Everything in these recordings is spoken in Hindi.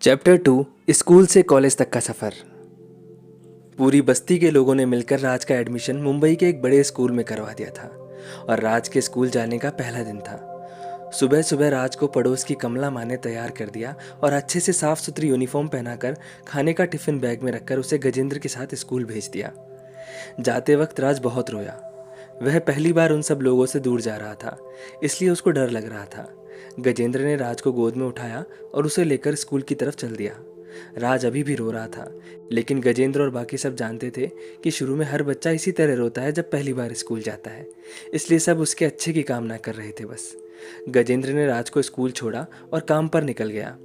चैप्टर 2 स्कूल से कॉलेज तक का सफ़र। पूरी बस्ती के लोगों ने मिलकर राज का एडमिशन मुंबई के एक बड़े स्कूल में करवा दिया था और राज के स्कूल जाने का पहला दिन था। सुबह सुबह राज को पड़ोस की कमला माँ ने तैयार कर दिया और अच्छे से साफ सुथरी यूनिफॉर्म पहनाकर खाने का टिफिन बैग में रखकर उसे गजेंद्र के साथ स्कूल भेज दिया। जाते वक्त राज बहुत रोया। वह पहली बार उन सब लोगों से दूर जा रहा था, इसलिए उसको डर लग रहा था। गजेंद्र ने राज को गोद में उठाया और उसे लेकर स्कूल की तरफ चल दिया। राज अभी भी रो रहा था, लेकिन गजेंद्र और बाकी सब जानते थे कि शुरू में हर बच्चा इसी तरह रोता है जब पहली बार स्कूल जाता है, इसलिए सब उसके अच्छे की कामना कर रहे थे। बस गजेंद्र ने राज को स्कूल छोड़ा और काम पर निकल गया।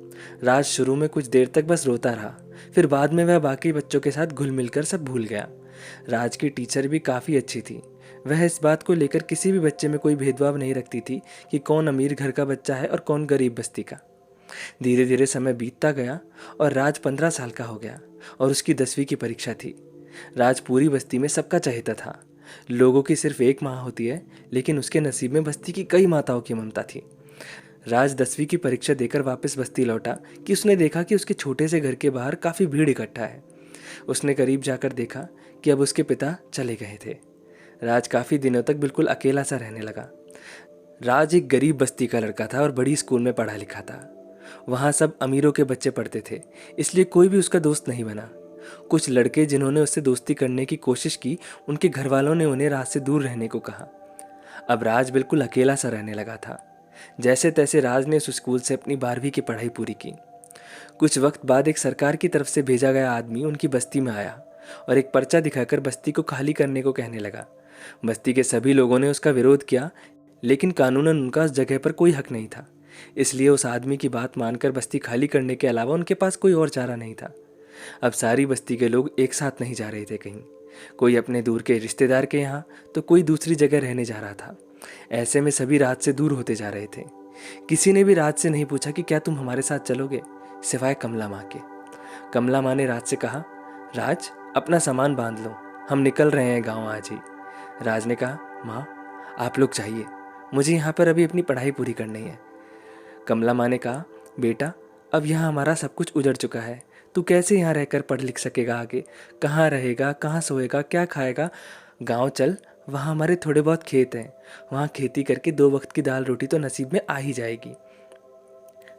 राज शुरू में कुछ देर तक बस रोता रहा, फिर बाद में वह बाकी बच्चों के साथ घुल मिलकर सब भूल गया। राज की टीचर भी काफ़ी अच्छी थी। वह इस बात को लेकर किसी भी बच्चे में कोई भेदभाव नहीं रखती थी कि कौन अमीर घर का बच्चा है और कौन गरीब बस्ती का। धीरे धीरे समय बीतता गया और राज 15 साल का हो गया और उसकी 10वीं की परीक्षा थी। राज पूरी बस्ती में सबका चहेता था। लोगों की सिर्फ एक माँ होती है, लेकिन उसके नसीब में बस्ती की कई माताओं की ममता थी। राज 10वीं की परीक्षा देकर वापस बस्ती लौटा कि उसने देखा कि उसके छोटे से घर के बाहर काफ़ी भीड़ इकट्ठा है। उसने करीब जाकर देखा कि अब उसके पिता चले गए थे। राज काफ़ी दिनों तक बिल्कुल अकेला सा रहने लगा। राज एक गरीब बस्ती का लड़का था और बड़ी स्कूल में पढ़ा लिखा था। वहाँ सब अमीरों के बच्चे पढ़ते थे, इसलिए कोई भी उसका दोस्त नहीं बना। कुछ लड़के जिन्होंने उससे दोस्ती करने की कोशिश की, उनके घर वालों ने उन्हें राज से दूर रहने को कहा। अब राज बिल्कुल अकेला सा रहने लगा था। जैसे तैसे राज ने उस स्कूल से अपनी 12वीं की पढ़ाई पूरी की। कुछ वक्त बाद एक सरकार की तरफ से भेजा गया आदमी उनकी बस्ती में आया और एक पर्चा दिखाकर बस्ती को खाली करने को कहने लगा। बस्ती के सभी लोगों ने उसका विरोध किया, लेकिन कानूनन उनका उस जगह पर कोई हक नहीं था, इसलिए उस आदमी की बात मानकर बस्ती खाली करने के अलावा उनके पास कोई और चारा नहीं था। अब सारी बस्ती के लोग एक साथ नहीं जा रहे थे कहीं, कोई अपने दूर के रिश्तेदार के यहाँ तो कोई दूसरी जगह रहने जा रहा था। ऐसे में सभी राज से दूर होते जा रहे थे। किसी ने भी राज से नहीं पूछा कि क्या तुम हमारे साथ चलोगे, सिवाय कमला माँ के। कमला माँ ने राज से कहा, राज अपना सामान बांध लो, हम निकल रहे हैं गाँव आज ही। राज ने कहा, माँ आप लोग जाइए, मुझे यहाँ पर अभी अपनी पढ़ाई पूरी करनी है। कमला माँ ने कहा, बेटा अब यहाँ हमारा सब कुछ उजड़ चुका है, तू कैसे यहाँ रहकर पढ़ लिख सकेगा आगे? कहाँ रहेगा, कहाँ सोएगा, क्या खाएगा? गाँव चल, वहाँ हमारे थोड़े बहुत खेत हैं, वहाँ खेती करके 2 वक्त की दाल रोटी तो नसीब में आ ही जाएगी।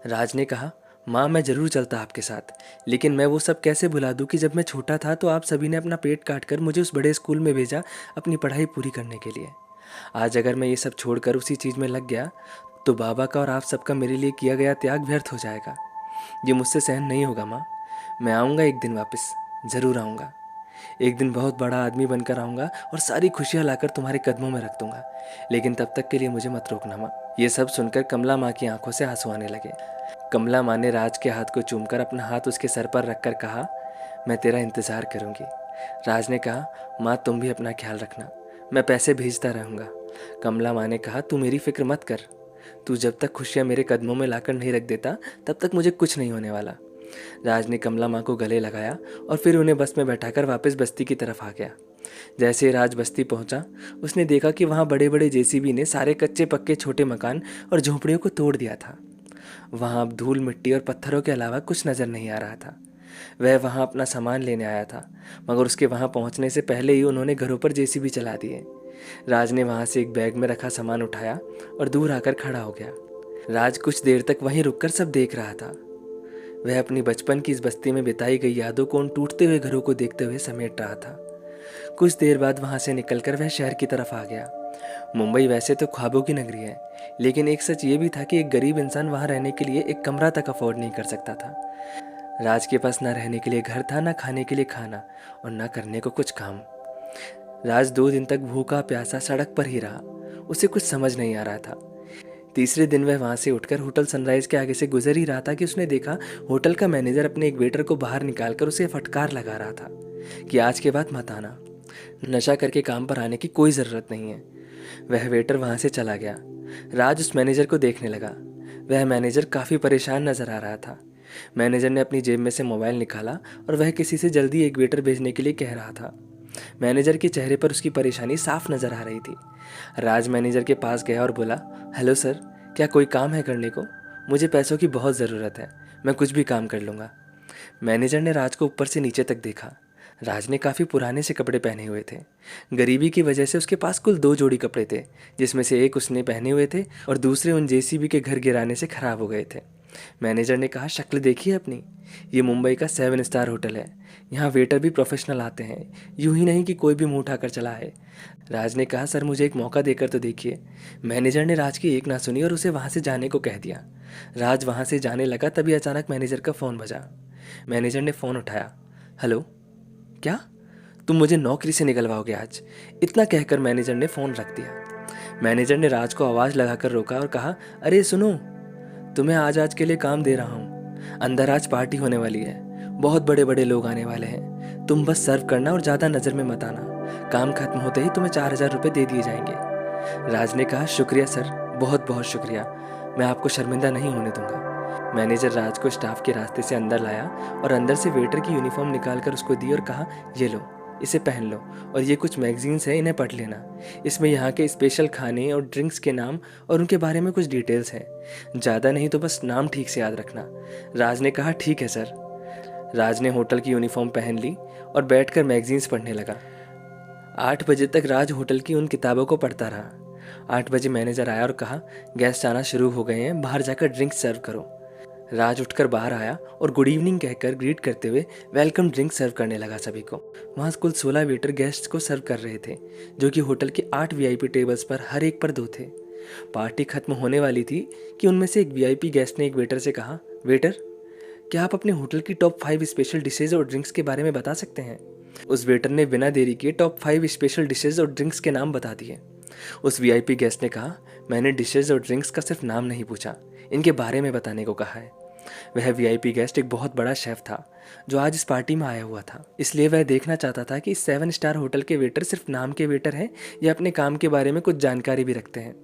राज ने कहा, माँ मैं ज़रूर चलता आपके साथ, लेकिन मैं वो सब कैसे भुला दूँ कि जब मैं छोटा था तो आप सभी ने अपना पेट काट कर मुझे उस बड़े स्कूल में भेजा अपनी पढ़ाई पूरी करने के लिए। आज अगर मैं ये सब छोड़कर उसी चीज़ में लग गया तो बाबा का और आप सबका मेरे लिए किया गया त्याग व्यर्थ हो जाएगा। ये मुझसे सहन नहीं होगा माँ। मैं आऊँगा एक दिन वापस, ज़रूर आऊँगा। एक दिन बहुत बड़ा आदमी बनकर आऊँगा और सारी खुशियाँ लाकर तुम्हारे कदमों में रख दूँगा, लेकिन तब तक के लिए मुझे मत रोकना माँ। ये सब सुनकर कमला माँ की आंखों से आंसू आने लगे। कमला माँ ने राज के हाथ को चूमकर अपना हाथ उसके सर पर रखकर कहा, मैं तेरा इंतज़ार करूँगी। राज ने कहा, माँ तुम भी अपना ख्याल रखना, मैं पैसे भेजता रहूँगा। कमला माँ ने कहा, तू मेरी फिक्र मत कर, तू जब तक खुशियाँ मेरे कदमों में लाकर नहीं रख देता तब तक मुझे कुछ नहीं होने वाला। राज ने कमला माँ को गले लगाया और फिर उन्हें बस में बैठाकर वापस बस्ती की तरफ आ गया। जैसे राज बस्ती पहुंचा, उसने देखा कि वहाँ बड़े बड़े जेसीबी ने सारे कच्चे पक्के छोटे मकान और झोंपड़ियों को तोड़ दिया था। वहाँ अब धूल मिट्टी और पत्थरों के अलावा कुछ नज़र नहीं आ रहा था। वह वहाँ अपना सामान लेने आया था, मगर उसके वहाँ पहुँचने से पहले ही उन्होंने घरों पर जेसीबी चला दिए। राज ने वहाँ से एक बैग में रखा सामान उठाया और दूर आकर खड़ा हो गया। राज कुछ देर तक वहीं रुककर सब देख रहा था। वह अपनी बचपन की इस बस्ती में बिताई गई यादों को उन टूटते हुए घरों को देखते हुए समेट रहा था। कुछ देर बाद वहाँ से निकलकर वह शहर की तरफ आ गया। मुंबई वैसे तो ख्वाबों की नगरी है, लेकिन एक सच ये भी था कि एक गरीब इंसान वहाँ रहने के लिए एक कमरा तक अफोर्ड नहीं कर सकता था। राज के पास ना रहने के लिए घर था, ना खाने के लिए खाना और ना करने को कुछ काम। राज 2 दिन तक भूखा प्यासा सड़क पर ही रहा। उसे कुछ समझ नहीं आ रहा था। तीसरे दिन वह वहाँ से उठकर होटल सनराइज के आगे से गुजर ही रहा था कि उसने देखा होटल का मैनेजर अपने एक वेटर को बाहर निकालकर उसे फटकार लगा रहा था कि आज के बाद मत आना, नशा करके काम पर आने की कोई ज़रूरत नहीं है। वह वेटर वहाँ से चला गया। राज उस मैनेजर को देखने लगा। वह मैनेजर काफ़ी परेशान नज़र आ रहा था। मैनेजर ने अपनी जेब में से मोबाइल निकाला और वह किसी से जल्दी एक वेटर भेजने के लिए कह रहा था। मैनेजर के चेहरे पर उसकी परेशानी साफ नज़र आ रही थी। राज मैनेजर के पास गया और बोला, हेलो सर, क्या कोई काम है करने को? मुझे पैसों की बहुत ज़रूरत है, मैं कुछ भी काम कर लूँगा। मैनेजर ने राज को ऊपर से नीचे तक देखा। राज ने काफ़ी पुराने से कपड़े पहने हुए थे। गरीबी की वजह से उसके पास कुल 2 जोड़ी कपड़े थे, जिसमें से एक उसने पहने हुए थे और दूसरे उन जेसीबी के घर गिराने से ख़राब हो गए थे। मैनेजर ने कहा, शक्ल देखिए अपनी, ये मुंबई का 7 स्टार होटल है। यहाँ वेटर भी प्रोफेशनल आते हैं, यूं ही नहीं कि कोई भी मुंह उठाकर चला है। राज ने कहा, सर मुझे एक मौका देकर तो देखिए। मैनेजर ने राज की एक ना सुनी और उसे वहाँ से जाने को कह दिया। राज वहाँ से जाने लगा, तभी अचानक मैनेजर का फ़ोन बजा। मैनेजर ने फ़ोन उठाया। हेलो, क्या तुम मुझे नौकरी से निकलवाओगे आज? इतना कहकर मैनेजर ने फ़ोन रख दिया। मैनेजर ने राज को आवाज़ लगाकर रोका और कहा, अरे सुनो, तुम्हें आज के लिए काम दे रहा हूँ। अंदर आज पार्टी होने वाली है, बहुत बड़े बड़े लोग आने वाले हैं। तुम बस सर्व करना और ज़्यादा नज़र में मत आना। काम खत्म होते ही तुम्हें 4,000 रुपये दे दिए जाएंगे। राज ने कहा, शुक्रिया सर, बहुत बहुत शुक्रिया, मैं आपको शर्मिंदा नहीं होने दूंगा। मैनेजर राज को स्टाफ के रास्ते से अंदर लाया और अंदर से वेटर की यूनिफॉर्म निकाल कर उसको दी और कहा, ये लो, इसे पहन लो और ये कुछ मैगजीन्स हैं, इन्हें पढ़ लेना। इसमें यहाँ के स्पेशल खाने और ड्रिंक्स के नाम और उनके बारे में कुछ डिटेल्स हैं। ज़्यादा नहीं तो बस नाम ठीक से याद रखना। राज ने कहा, ठीक है सर। राज ने होटल की यूनिफॉर्म पहन ली और बैठकर मैगजीन्स पढ़ने लगा। 8 बजे तक राज होटल की उन किताबों को पढ़ता रहा। 8 बजे मैनेजर आया और कहा, गेस्ट आना शुरू हो गए हैं, बाहर जाकर ड्रिंक्स सर्व करो। राज उठकर बाहर आया और गुड इवनिंग कहकर ग्रीट करते हुए वेलकम ड्रिंक सर्व करने लगा सभी को। वहाँ कुल 16 वेटर गेस्ट्स को सर्व कर रहे थे, जो कि होटल के 8 वीआईपी टेबल्स पर हर एक पर 2 थे। पार्टी खत्म होने वाली थी कि उनमें से एक वीआईपी गेस्ट ने एक वेटर से कहा, वेटर, क्या आप अपने होटल की टॉप 5 स्पेशल डिशेज और ड्रिंक्स के बारे में बता सकते हैं? उस वेटर ने बिना देरी किए टॉप 5 स्पेशल डिशेज और ड्रिंक्स के नाम बता दिए। उस वीआईपी गेस्ट ने कहा, मैंने डिशेज और ड्रिंक्स का सिर्फ नाम नहीं पूछा, इनके बारे में बताने को कहा है। वह वीआईपी गेस्ट एक बहुत बड़ा शेफ था जो आज इस पार्टी में आया हुआ था, इसलिए वह देखना चाहता था कि इस 7 स्टार होटल के वेटर सिर्फ नाम के वेटर हैं या अपने काम के बारे में कुछ जानकारी भी रखते हैं।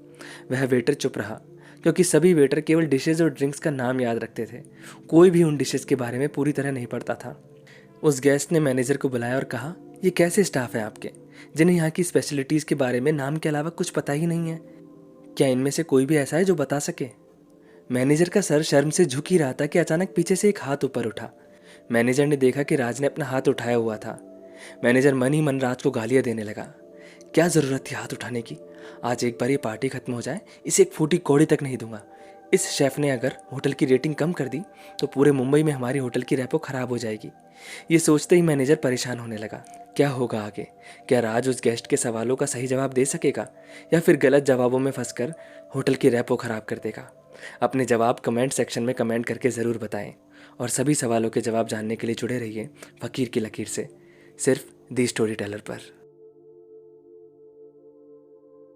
वह वेटर चुप रहा, क्योंकि सभी वेटर केवल डिशेज और ड्रिंक्स का नाम याद रखते थे, कोई भी उन डिशेज के बारे में पूरी तरह नहीं पढ़ता था। उस गेस्ट ने मैनेजर को बुलाया और कहा, ये कैसे स्टाफ है आपके जिन्हें यहाँ की स्पेशलिटीज़ के बारे में नाम के अलावा कुछ पता ही नहीं है? क्या इनमें से कोई भी ऐसा है जो बता सके? मैनेजर का सर शर्म से झुक ही रहा था कि अचानक पीछे से एक हाथ ऊपर उठा। मैनेजर ने देखा कि राज ने अपना हाथ उठाया हुआ था। मैनेजर मन ही मन राज को गालियां देने लगा। क्या ज़रूरत थी हाथ उठाने की? आज एक बार ये पार्टी खत्म हो जाए, इसे एक फूटी कौड़ी तक नहीं दूंगा। इस शेफ़ ने अगर होटल की रेटिंग कम कर दी तो पूरे मुंबई में हमारी होटल की रैपो ख़राब हो जाएगी। ये सोचते ही मैनेजर परेशान होने लगा। क्या होगा आगे? क्या राज उस गेस्ट के सवालों का सही जवाब दे सकेगा या फिर गलत जवाबों में फंसकर होटल की रैपो ख़राब कर देगा? अपने जवाब कमेंट सेक्शन में कमेंट करके ज़रूर बताएं और सभी सवालों के जवाब जानने के लिए जुड़े रहिए फ़कीर की लकीर से, सिर्फ दी स्टोरी टेलर पर।